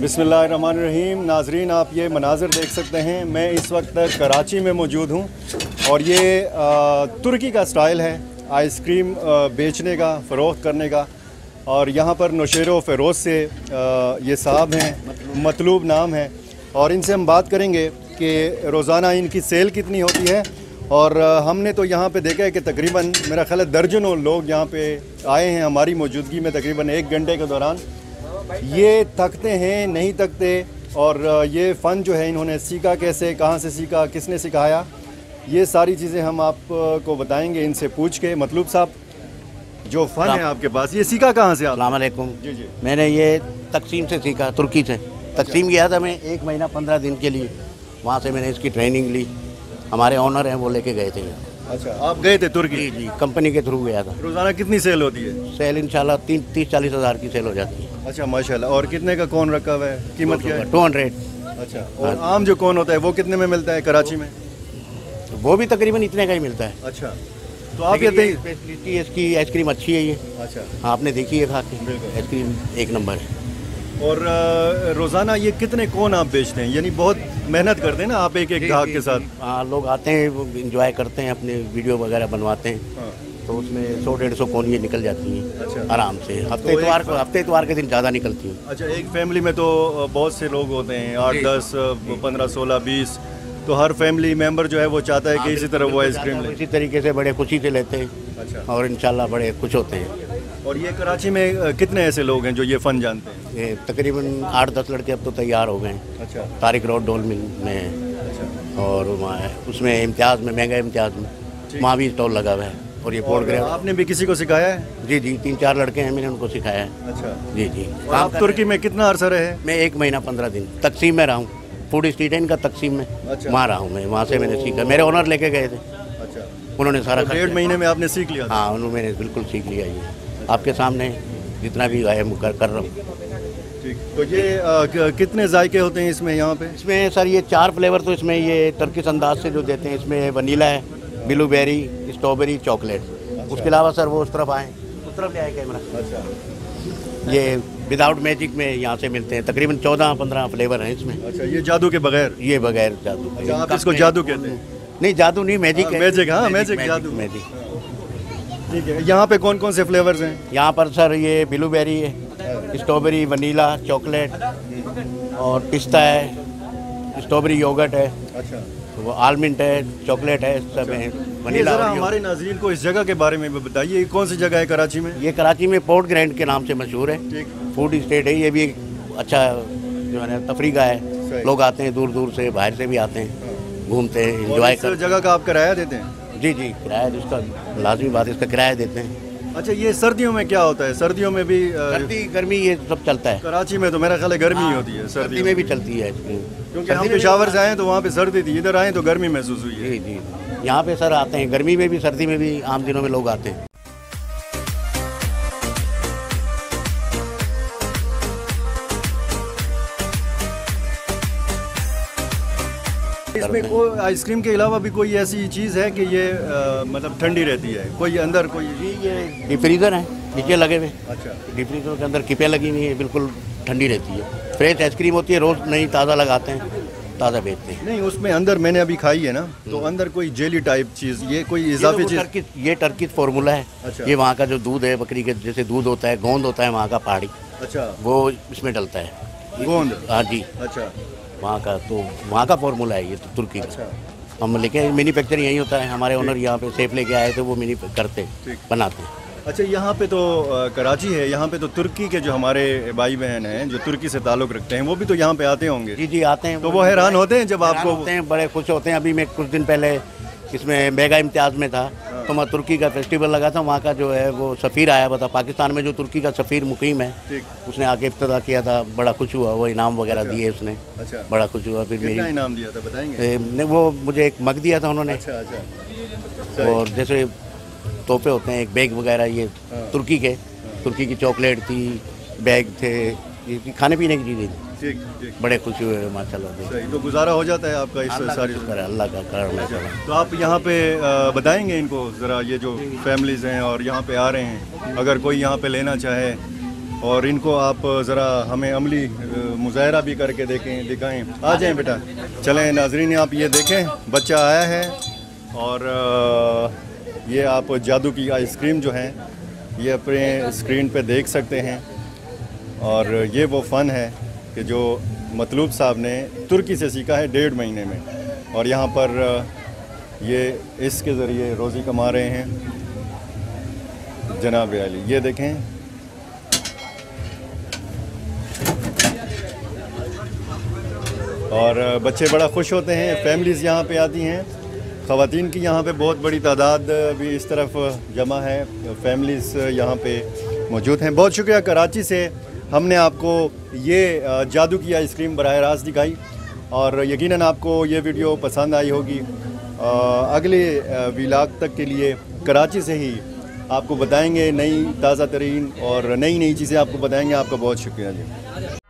बिस्मिल्लाहिर्रहमानिर्रहीम। नाजरीन, आप ये मनाज़र देख सकते हैं। मैं इस वक्त कराची में मौजूद हूँ और ये तुर्की का स्टाइल है आइसक्रीम बेचने का, फ़रोख्त करने का। और यहाँ पर नौशेरो फ़ेरोज़ से ये साहब हैं, मतलूब नाम है, और इनसे हम बात करेंगे कि रोज़ाना इनकी सेल कितनी होती है। और हमने तो यहाँ पे देखा है कि तकरीबन मेरा ख़्याल है दर्जनों लोग यहाँ पे आए हैं हमारी मौजूदगी में तकरीबन 1 घंटे के दौरान। ये थकते हैं नहीं थकते, और ये फ़न जो है इन्होंने सीखा कैसे, कहाँ से सीखा, किसने सिखाया, ये सारी चीज़ें हम आपको बताएंगे इनसे पूछ के। मतलूब साहब, जो फ़न है आपके पास, ये सीखा कहाँ से आप? अस्सलाम वालेकुम। जी जी। मैंने ये तकसीम से सीखा, तुर्की से। तकसीम गया था मैं 1 महीना 15 दिन के लिए, वहाँ से मैंने इसकी ट्रेनिंग ली। हमारे ऑनर हैं, वो लेके गए थे यहाँ। अच्छा, आप गए थे तुर्की? जी जी, कंपनी के थ्रू गया था। रोज़ाना कितनी सेल होती है? सेल इंशाल्लाह 30-40 हज़ार की सेल हो जाती है। अच्छा, माशाल्लाह। और कितने का कौन रखा हुआ है, कीमत क्या है? 200। अच्छा, और आम जो कौन होता है वो कितने में मिलता है कराची में? वो भी तकरीबन इतने का ही मिलता है। अच्छा, तो आप ये स्पेशलिटी इसकी आइसक्रीम अच्छी है ये। अच्छा, आपने देखी है खा के, बिल्कुल। आइसक्रीम एक नंबर है। और रोज़ाना ये कितने कौन आप बेचते हैं? यानी बहुत मेहनत करते हैं ना आप एक ग्राहक के साथ? हाँ, लोग आते हैं, वो इंजॉय करते हैं, अपने वीडियो वगैरह बनवाते हैं। हाँ। तो उसमें 100-150 कोन ये निकल जाती हैं। अच्छा। आराम से। हफ्ते इतवार के दिन ज़्यादा निकलती हैं। अच्छा, एक फैमिली में तो बहुत से लोग होते हैं, 8, 10, 15, 16, 20। तो हर फैमिली मेंबर जो है वो चाहता है कि इसी तरह वो आइसक्रीम ले। इसी तरीके से बड़े खुशी से लेते हैं। अच्छा। और इंशाल्लाह बड़े खुश होते हैं। और ये कराची में कितने ऐसे लोग हैं जो ये फ़न जानते हैं? ये तकरीबन 8-10 लड़के अब तो तैयार हो गए हैं। अच्छा। तारिक रोड डोल मिल में है। अच्छा। और वहाँ उसमें इम्तियाज़ में, महंगा इम्तियाज़ में वहाँ भी स्टॉल लगा हुआ है। और ये पोर्ट ग्रेव। आपने भी किसी को सिखाया है? जी जी, 3-4 लड़के हैं, मैंने उनको सिखाया है। अच्छा। जी जी। आप तुर्की में कितना अर्सा रहे? मैं 1 महीना 15 दिन तकसीम में रहा हूँ। फूड स्ट्रीट है इनका तकसीम में। अच्छा। वहाँ रहा हूँ मैं, वहाँ से मैंने सीखा। मेरे ओनर लेके गए थे, अच्छा, उन्होंने सारा 1.5 महीने में आपने सीख लिया था? हाँ, उन्होंने मैंने बिल्कुल सीख लिया। ये आपके सामने जितना भी है कर रहा हूँ। ठीक। तो ये कितने जायके होते हैं इसमें यहाँ पे? इसमें सर ये 4 फ्लेवर तो इसमें ये टर्किश अंदाज से जो देते हैं, इसमें वनीला है, ब्लूबेरी, स्ट्रॉबेरी, चॉकलेट। उसके अलावा सर वो उस तरफ आए, उस तरफ ले आए कैमरा। अच्छा। ये विदाउट मैजिक में यहाँ से मिलते हैं। तकरीबन 14-15 फ्लेवर हैं इसमें। अच्छा, ये जादू के बगैर? ये बगैर जादू। अच्छा, आप इसको जादू कहते हैं? नहीं, जादू नहीं, मैजिक है। मैजिक, हाँ, मैजिक, जादू। मैजिक। ठीक है। यहाँ पे कौन कौन से फ्लेवर्स हैं? यहाँ पर सर ये ब्लूबेरी है, स्ट्रॉबेरी, वनीला, चॉकलेट और पिस्ता है, स्ट्रॉबेरी योगर्ट है, अच्छा, वो आलमंड है, चॉकलेट है, सब है। वनीला। जरा हमारे नाज़रीन को इस जगह के बारे में भी बताइए, ये कौन सी जगह है कराची में? ये कराची में पोर्ट ग्रैंड के नाम से मशहूर है। ठीक। फूड स्टेट है। ये भी एक अच्छा जो है ना तफरी का है। लोग आते हैं दूर दूर से, बाहर से भी आते हैं, घूमते हैं, एंजॉय करते हैं। जगह का आप किराया देते हैं? जी जी, किराया तो इसका लाजमी बात है, इसका किराया देते हैं। अच्छा, ये सर्दियों में क्या होता है? सर्दियों में भी सर्दी गर्मी ये सब चलता है। कराची में तो मेरा ख्याल है गर्मी ही होती है। सर्दी में भी चलती है, क्योंकि हम पेशावर से आए तो वहाँ पे सर्दी थी, इधर आए तो गर्मी महसूस हुई है। जी जी, यहाँ पे सर आते हैं, गर्मी में भी सर्दी में भी, आम दिनों में लोग आते हैं। इसमें कोई आइसक्रीम के अलावा भी कोई ऐसी चीज़ है कि ये मतलब ठंडी रहती है? कोई अंदर कोई? जी, ये डीप फ्रीज़र है नीचे लगे हुए। अच्छा। डीप फ्रीज़र के अंदर किपें लगी हुई है, बिल्कुल ठंडी रहती है। फ्रेश आइसक्रीम होती है, रोज़ नई ताज़ा लगाते हैं, ताज़ा बेचते हैं। नहीं, उसमें अंदर मैंने अभी खाई है ना, तो अंदर कोई जेली टाइप चीज़, ये कोई इजाफी चीज़? ये टर्किश फार्मूला है। अच्छा। ये वहाँ का जो दूध है, बकरी के जैसे दूध होता है, गोंद होता है वहाँ का पहाड़ी, अच्छा, वो इसमें डलता है। गोंद? हाँ जी, अच्छा। वहाँ का तो वहाँ का फार्मूला है ये तो तुर्की का। अच्छा। हम लेके मैन्युफैक्चरिंग यही होता है। हमारे ओनर यहाँ पे सेफ लेके आए थे, वो मैन्यू करते बनाते हैं। अच्छा, यहाँ पे तो कराची है, यहाँ पे तो तुर्की के जो हमारे भाई बहन हैं जो तुर्की से ताल्लुक़ रखते हैं, वो भी तो यहाँ पे आते होंगे? जी जी, आते हैं। तो वो हैरान होते हैं जब आपको? होते हैं, बड़े खुश होते हैं। अभी मैं कुछ दिन पहले इसमें मेगा इम्तियाज़ में था, तो वहाँ तुर्की का फेस्टिवल लगा था। वहाँ का जो है वो सफ़ीर आया हुआ था, पाकिस्तान में जो तुर्की का सफ़ीर मुकीम है, उसने आके इब्तिदा किया था। बड़ा खुश हुआ, वो इनाम वगैरह दिए उसने। अच्छा। बड़ा खुश हुआ। फिर कितना इनाम दिया था बताएंगे? ने वो मुझे एक मग दिया था उन्होंने। अच्छा अच्छा। और जैसे तोहफे होते हैं, एक बैग वगैरह, ये तुर्की के, तुर्की की चॉकलेट थी, बैग थे, ये खाने पीने की चीज़ें थी। ठीक ठीक, बड़े खुशी हुए माशाल्लाह। सही। तो गुजारा हो जाता है आपका इस सारी? अल्लाह का करम है। तो आप यहाँ पे बताएंगे इनको ज़रा, ये जो फैमिलीज़ हैं और यहाँ पे आ रहे हैं, अगर कोई यहाँ पे लेना चाहे और इनको आप ज़रा हमें अमली मुजाहरा भी करके दिखाएं। आ जाएं बेटा। चलें नाजरीन, आप ये देखें, बच्चा आया है और ये आप जादू की आइसक्रीम जो है ये अपने स्क्रीन पे देख सकते हैं। और ये वो फ़न है कि जो मतलूब साहब ने तुर्की से सीखा है 1.5 महीने में, और यहाँ पर ये इसके ज़रिए रोज़ी कमा रहे हैं जनाब अली। ये देखें, और बच्चे बड़ा खुश होते हैं, फैमिलीज़ यहाँ पे आती हैं, ख़वातीन की यहाँ पे बहुत बड़ी तादाद भी इस तरफ जमा है, फैमिलीज़ यहाँ पे मौजूद हैं। बहुत शुक्रिया। कराची से हमने आपको ये जादू की आइसक्रीम बराह रास्त दिखाई और यकीनन आपको ये वीडियो पसंद आई होगी। अगले व्लॉग तक के लिए कराची से ही आपको बताएंगे नई ताज़ा तरीन और नई चीज़ें आपको बताएंगे। आपका बहुत शुक्रिया जी।